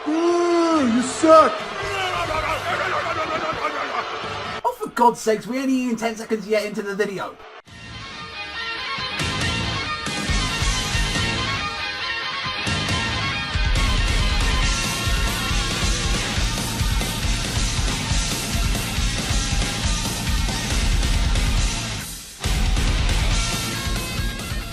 You suck! Oh, for God's sakes, we ain't even 10 seconds yet into the video.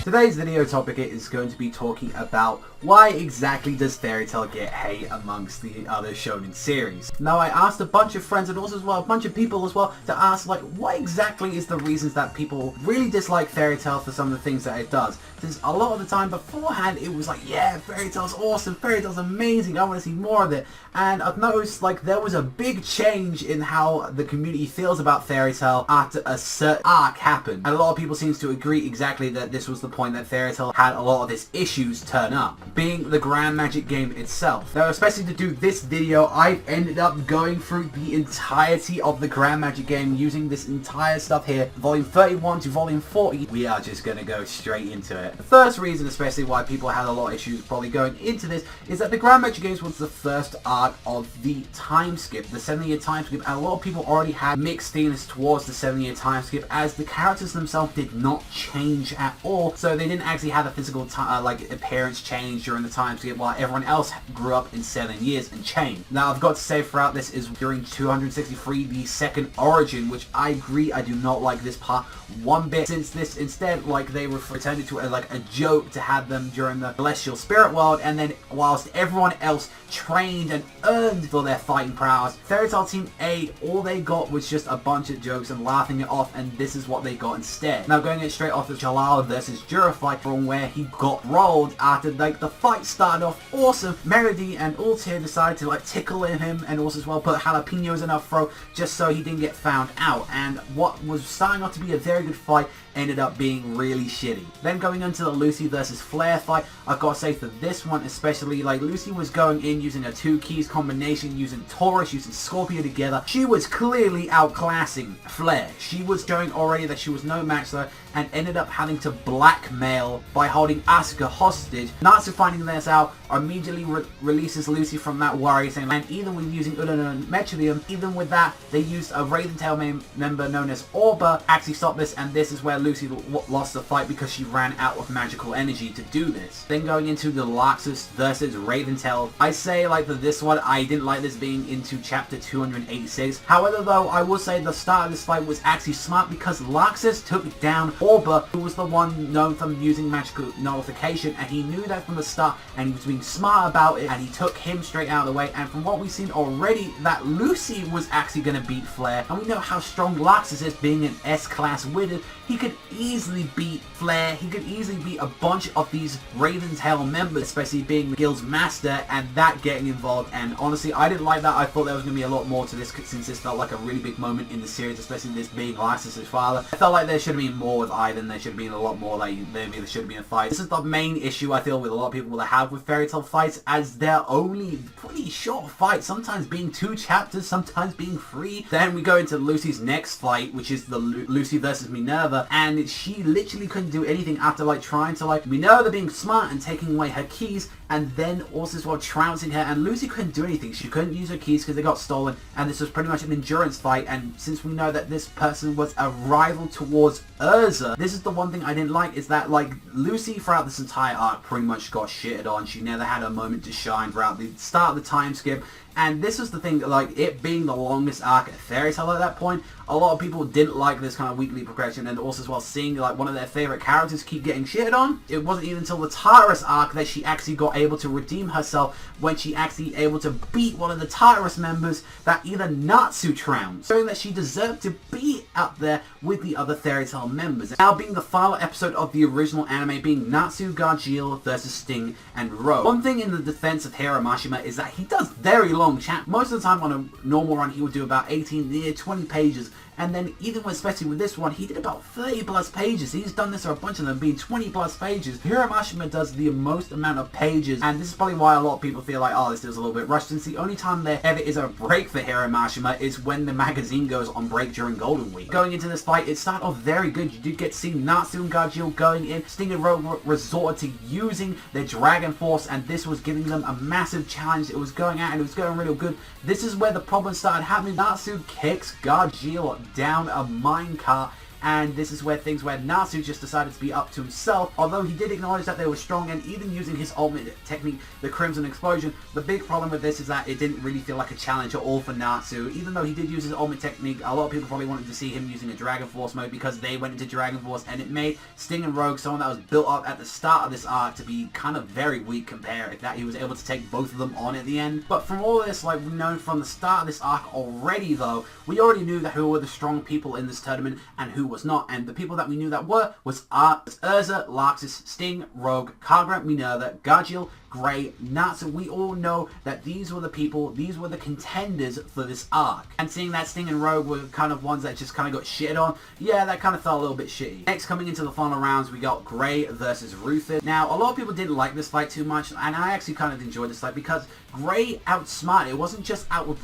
Today's video topic is going to be talking about why exactly does Fairy Tail get hate amongst the other shonen series. Now, I asked a bunch of friends and also as well a bunch of people as well to ask like what exactly is the reasons that people really dislike Fairy Tail for some of the things that it does. Since a lot of the time beforehand it was like, yeah, Fairy Tail's awesome, Fairy Tail's amazing, I want to see more of it. And I've noticed like there was a big change in how the community feels about Fairy Tail after a certain arc happened. And a lot of people seem to agree exactly that this was the point that Fairy Tail had a lot of its issues turn up, being the Grand Magic game itself. Now, especially to do this video, I've ended up going through the entirety of the Grand Magic game using this entire stuff here, volume 31 to volume 40. We are just gonna go straight into it. The first reason, especially why people had a lot of issues probably going into this, is that the Grand Magic games was the first arc of the time skip, the 7-year time skip, and a lot of people already had mixed feelings towards the 7-year time skip, as the characters themselves did not change at all, so they didn't actually have a physical like appearance change during the time skip, while everyone else grew up in 7 years and changed. Now, I've got to say throughout this is during 263, the second origin, which I agree I do not like this part one bit, since this instead like they were pretended to like a joke to have them during the celestial spirit world, and then whilst everyone else trained and earned for their fighting prowess, Fairy Tail Team A, all they got was just a bunch of jokes and laughing it off, and this is what they got instead. Now, going it straight off the Jalal versus Juror fight, from where he got rolled after like the fight started off awesome, Melody and Altair decided to like tickle him and also as well put jalapenos in her throat just so he didn't get found out, and what was starting off to be a very good fight ended up being really shitty. Then going into the Lucy versus Flare fight, I've got to say for this one especially, like Lucy was going in using a 2 keys combination, using Taurus, using Scorpio together. She was clearly outclassing Flare. She was showing already that she was no match though, and ended up having to blackmail by holding Asuka hostage. Natsu finding this out immediately releases Lucy from that worry, saying, and even with using Urano and Metroleum, even with that, they used a Raven Tail member known as Orba actually stop this, and this is where Lucy lost the fight because she ran out of magical energy to do this. Then going into the Laxus versus Raven Tail, I say like for this one, I didn't like this being into chapter 286. However though, I will say the start of this fight was actually smart because Laxus took down Orba, who was the one known for using magical nullification, and he knew that from the start, and he was being smart about it, and he took him straight out of the way. And from what we've seen already, that Lucy was actually going to beat Flare, and we know how strong Laxus is, being an S-class wizard. He could easily beat Flare, he could easily beat a bunch of these Raven Tail members, especially being the guild's master, and that getting involved. And honestly, I didn't like that. I thought there was going to be a lot more to this, since this felt like a really big moment in the series, especially this being Laxus' father. I felt like there should have been more with Ivan, there should have been a lot more, like maybe there should have been a fight. This is the main issue I feel with a lot of people that have with Fairy Tail fights, as they're only pretty short fights, sometimes being 2 chapters, sometimes being 3. Then we go into Lucy's next fight, which is the Lucy versus Minerva, and she literally couldn't do anything after like trying to like Minerva being smart and taking away her keys, and then also as well trouncing her, and Lucy couldn't do anything. She couldn't use her keys because they got stolen, and this was pretty much an endurance fight. And since we know that this person was a rival towards Urza, this is the one thing I didn't like, is that like Lucy throughout this entire arc pretty much got shitted on. She never had a moment to shine throughout the start of the time skip. And this is the thing, like it being the longest arc of Fairy Tail at that point, a lot of people didn't like this kind of weekly progression, and also as well seeing like one of their favorite characters keep getting shitted on. It wasn't even until the Tartarus arc that she actually got able to redeem herself, when she actually able to beat one of the Tartarus members that even Natsu trounced, showing that she deserved to be up there with the other Fairy Tail members. Now being the final episode of the original anime, being Natsu, Gargiel versus Sting and Ro. One thing in the defense of Hiro Mashima is that he does very long chat. Most of the time on a normal run he would do about 18 near 20 pages, And then even especially with this one, he did about 30 plus pages. He's done this for a bunch of them being 20 plus pages. Hiro Mashima does the most amount of pages, and this is probably why a lot of people feel like, oh, this is a little bit rushed, since the only time there ever is a break for Hiro Mashima is when the magazine goes on break during Golden Week. Going into this fight, it started off very good. You did get to see Natsu and Gajil going in. Sting and Rogue resorted to using their Dragon Force, and this was giving them a massive challenge. It was going out and it was going real good. This is where the problem started happening. Natsu kicks Gajil down a minecart, and this is where Natsu just decided to be up to himself. Although he did acknowledge that they were strong, and even using his ultimate technique, the Crimson Explosion, the big problem with this is that it didn't really feel like a challenge at all for Natsu. Even though he did use his ultimate technique, a lot of people probably wanted to see him using a Dragon Force mode because they went into Dragon Force, and it made Sting and Rogue, someone that was built up at the start of this arc, to be kind of very weak compared to that he was able to take both of them on at the end. But from all this, like, we know from the start of this arc already, though, we already knew that who were the strong people in this tournament and who was not, and the people that we knew that was Urza, Laxus, Sting, Rogue, Kagura, Minerva, Gajil, Gray, Natsu. We all know that these were the people, these were the contenders for this arc. And seeing that Sting and Rogue were kind of ones that just kind of got shit on, yeah, that kind of felt a little bit shitty. Next, coming into the final rounds, we got Gray versus Ruthless. Now, a lot of people didn't like this fight too much, and I actually kind of enjoyed this fight because Gray outsmarted. It wasn't just out with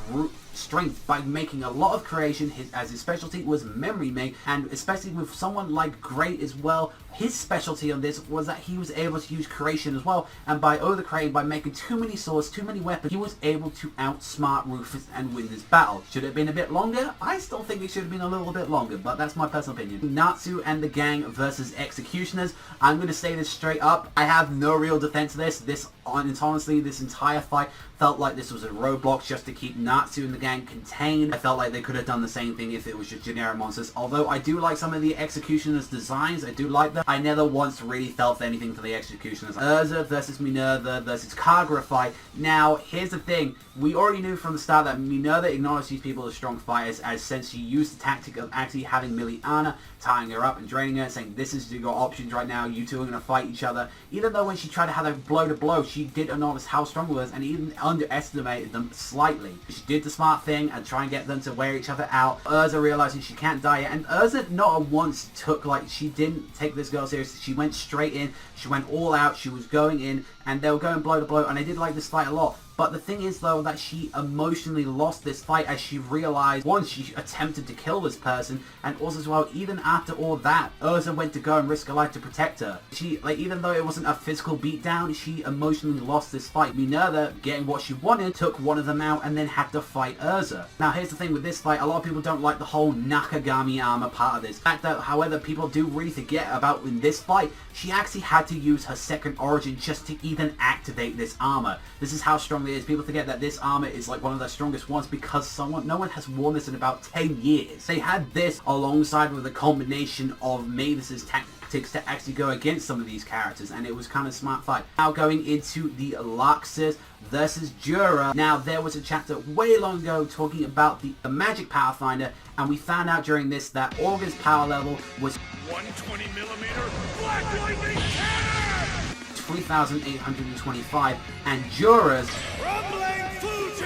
strength by making a lot of creation. As his specialty was memory make, and especially with someone like Gray as well, his specialty on this was that he was able to use creation as well, and by overcreating, by making too many swords, too many weapons, he was able to outsmart Rufus and win this battle. Should it have been a bit longer? I still think it should have been a little bit longer, but that's my personal opinion. Natsu and the gang versus Executioners. I'm going to say this straight up, I have no real defense to this. Honestly, this entire fight felt like this was a roadblock just to keep Natsu and the gang contained. I felt like they could have done the same thing if it was just generic monsters. Although I do like some of the Executioners designs, I do like them. I never once really felt anything for the Executioners. Urza versus Minerva versus Kagura fight. Now, here's the thing. We already knew from the start that Minerva acknowledged these people as strong fighters, as since she used the tactic of actually having Miliana, tying her up and draining her, saying this is your options right now, you two are going to fight each other. Even though when she tried to have a blow to blow, she did acknowledge how strong it was and even underestimated them slightly. She did the smart thing and try and get them to wear each other out. Urza realizing she can't die yet, and Urza not once took, like, she didn't take this girl seriously. She went straight in, she went all out, she was going in, and they were going blow to blow, and I did like this fight a lot. But the thing is, though, that she emotionally lost this fight as she realized, once she attempted to kill this person, and also as well, even after all that, Urza went to go and risk her life to protect her. She, like, even though it wasn't a physical beatdown, she emotionally lost this fight. Minerva, getting what she wanted, took one of them out and then had to fight Urza. Now, here's the thing with this fight, a lot of people don't like the whole Nakagami armor part of this. The fact that, however, people do really forget about in this fight, she actually had to use her second origin just to even activate this armor. This is how strong it is. People forget that this armor is like one of the strongest ones because no one has worn this in about 10 years. They had this alongside with a combination of Mavis's tactics to actually go against some of these characters, and it was kind of a smart fight. Now going into the Laxus versus Juror. Now there was a chapter way long ago talking about the Magic Powerfinder, and we found out during this that Augur's power level was 120mm Black Lightning Cannon! 3,825, and Juror's Rumbling Fuji!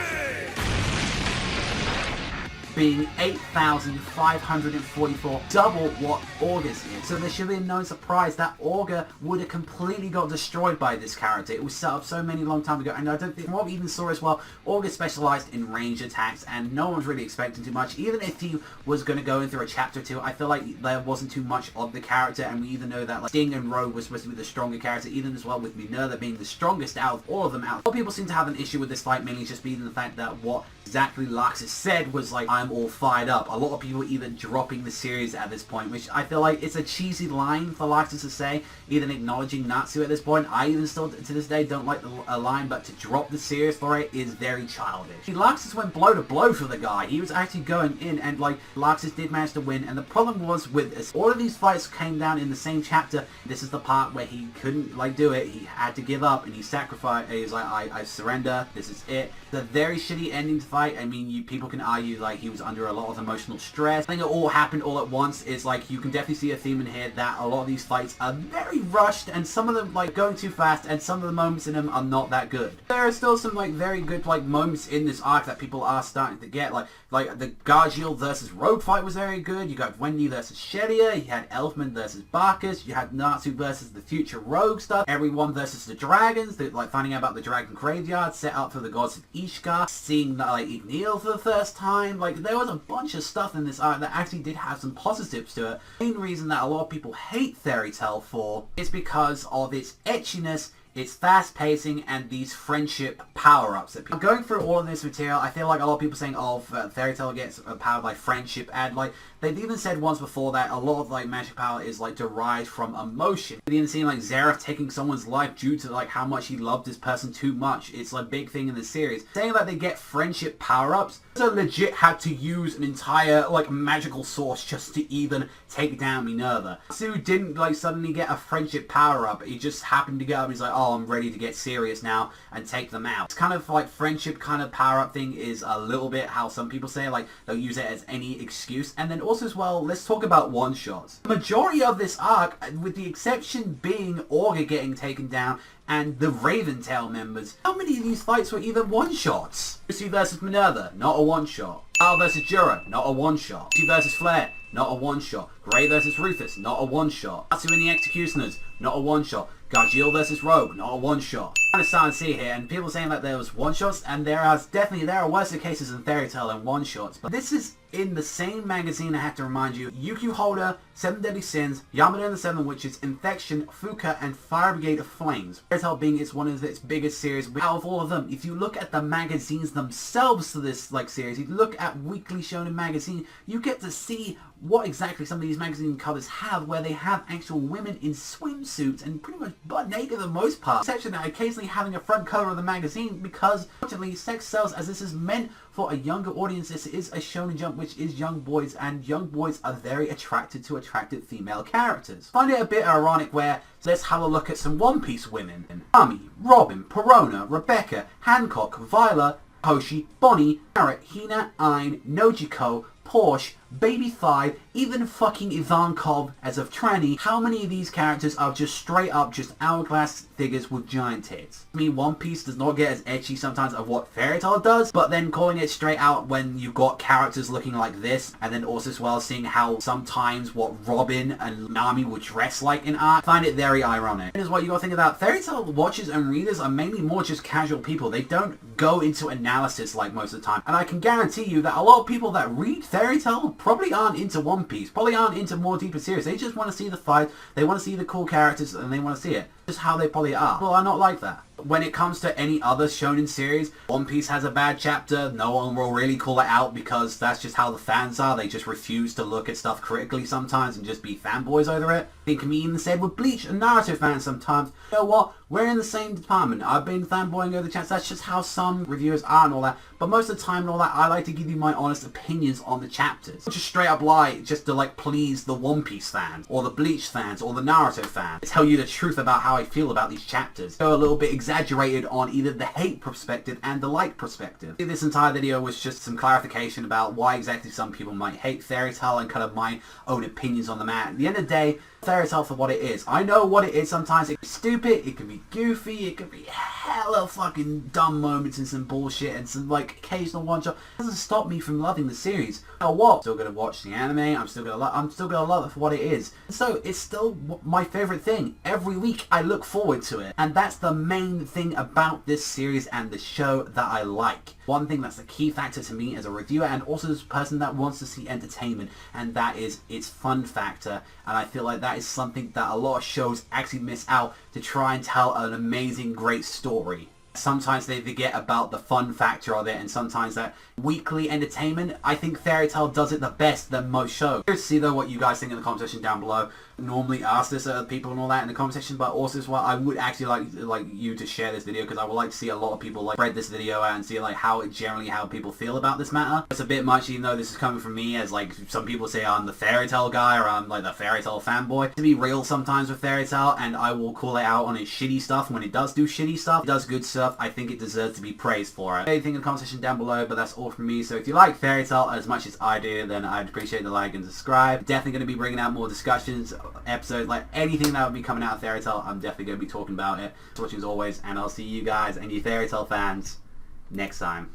being 8,544, double what Augur's is. So there should be no surprise that Augur would have completely got destroyed by this character. It was set up so many long time ago, and I don't think, from what we even saw as well, Augur specialized in range attacks, and no one was really expecting too much. Even if he was going to go in through a chapter 2, I feel like there wasn't too much of the character, and we even know that, like, Sting and Rogue was supposed to be the stronger character, even as well with Minerva being the strongest out of all of them. A lot of people seem to have an issue with this fight, mainly just being the fact that what exactly Laxus said was like, I'm all fired up. A lot of people even dropping the series at this point, which I feel like it's a cheesy line for Laxus to say, even acknowledging Natsu at this point. I even still to this day don't like the line, but to drop the series for it is very childish. Laxus went blow to blow for the guy. He was actually going in, and like, Laxus did manage to win, and the problem was with this, all of these fights came down in the same chapter. This is the part where he couldn't like do it. He had to give up and he sacrificed. He was like, I surrender, this is it. The very shitty ending to fight. I mean, people can argue like he was under a lot of emotional stress. I think it all happened all at once. It's like you can definitely see a theme in here that a lot of these fights are very rushed, and some of them like going too fast, and some of the moments in them are not that good. There are still some like very good like moments in this arc that people are starting to get, like the Gargiel versus Rogue fight was very good. You got E.N.D versus Shelia, you had Elfman versus Barkus, you had Natsu versus the future Rogue stuff, everyone versus the dragons, like finding out about the dragon graveyard set up for the gods of Ishgard, seeing like Igneel for the first time. Like there was a bunch of stuff in this arc that actually did have some positives to it. The main reason that a lot of people hate Fairy Tail for is because of its etchiness, its fast pacing, and these friendship power-ups that people... Going through all of this material, I feel like a lot of people saying, oh, Fairy Tail gets powered by friendship, and like, they've even said once before that a lot of like magic power is like derived from emotion. They've even seen like Xerath taking someone's life due to like how much he loved this person too much. It's like a big thing in the series. Saying that they get friendship power-ups, so legit had to use an entire like magical source just to even take down Minerva. Sue didn't like suddenly get a friendship power-up. He just happened to get up and he's like, oh, I'm ready to get serious now and take them out. It's kind of like friendship kind of power-up thing is a little bit how some people say, like they'll use it as any excuse. And then also as well, let's talk about one-shots. The majority of this arc, with the exception being Augur getting taken down and the Raventail members, how many of these fights were even one-shots? Lucy versus Minerva, not a one-shot. Al versus Juror, not a one-shot. Lucy versus Flare, not a one-shot. Grey versus Ruthless, not a one-shot. Natsu and the Executioners, not a one-shot. Gargiel versus Rogue, not a one-shot. Kind of starting to see here, and people saying that there was one-shots, and there are worse cases in Fairy Tail than one-shots. But this is in the same magazine, I have to remind you. Yuki Holder, Seven Deadly Sins, Yamada and the Seven Witches, Infection, Fuka, and Fire Brigade of Flames. Fairy Tail being one of its biggest series. Out of all of them, if you look at the magazines themselves for this like series, if you look at Weekly Shonen Magazine, you get to see what exactly some of these magazine covers have, where they have actual women in swimsuits and pretty much butt naked for the most part. Exception that occasionally having a front cover of the magazine, because unfortunately sex sells, as this is meant for a younger audience. This is a Shonen Jump, which is young boys, and young boys are very attracted to attractive female characters. Find it a bit ironic where, so let's have a look at some One Piece women. Ami, Robin, Perona, Rebecca, Hancock, Viola, Hoshi, Bonnie, Barrett, Hina, Ain, Nojiko, Porsche, Baby Thigh, even fucking Ivankov as of Tranny. How many of these characters are just straight up just hourglass figures with giant tits? I mean, One Piece does not get as edgy sometimes of what Fairy Tail does, but then calling it straight out when you've got characters looking like this, and then also as well seeing how sometimes what Robin and Nami would dress like in art, find it very ironic. And is what you gotta think about. Fairy Tail watchers and readers are mainly more just casual people. They don't go into analysis like most of the time, and I can guarantee you that a lot of people that read Fairy Tail probably aren't into One Piece, probably aren't into more deeper series. They just want to see the fight, they want to see the cool characters, and they want to see it. Just how they probably are. People are not like that. When it comes to any other shonen series, One Piece has a bad chapter, no one will really call it out because that's just how the fans are. They just refuse to look at stuff critically sometimes and just be fanboys over it. I think me even said with Bleach and Naruto fans sometimes, you know what, we're in the same department. I've been fanboying over the chapters. That's just how some reviewers are and all that. But most of the time and all that, I like to give you my honest opinions on the chapters. Not just straight up lie just to like please the One Piece fans or the Bleach fans or the Naruto fans. I tell you the truth about how I feel about these chapters. Go a little bit exaggerated on either the hate perspective and the like perspective. This entire video was just some clarification about why exactly some people might hate Fairy Tail and kind of my own opinions on the matter. At the end of the day, Fairy Tail for what it is. I know what it is sometimes. It can be stupid, it can be goofy, it can be hella fucking dumb moments and some bullshit and some like occasional one shot. It doesn't stop me from loving the series. You know what? I'm still gonna watch the anime, I'm still gonna love it for what it is. So it's still my favorite thing. Every week I look forward to it. And that's the main thing about this series and the show that I like. One thing that's the key factor to me as a reviewer and also as a person that wants to see entertainment, and that is its fun factor. And I feel like that is something that a lot of shows actually miss out to try and tell an amazing, great story. Sometimes they forget about the fun factor of it, and sometimes that weekly entertainment. I think Fairy Tail does it the best than most shows. Curious to see though what you guys think in the comment section down below. normally ask this of people and all that in the comment section, but also as well, I would actually like you to share this video, because I would like to see a lot of people like spread this video out and see like how people feel about this matter. It's a bit much, even though this is coming from me, as like some people say I'm the fairy tale guy, or I'm like the fairy tale fanboy. To be real sometimes with fairy tale, and I will call it out on its shitty stuff when it does do shitty stuff. It does good stuff. I think it deserves to be praised for it. Anything in the comment section down below, but that's all from me. So if you like fairy tale as much as I do, then I'd appreciate the like and subscribe. Definitely going to be bringing out more discussions, episodes, like anything that will be coming out of fairy tale, I'm definitely going to be talking about it. So watching as always, and I'll see you guys and you fairy tale fans next time.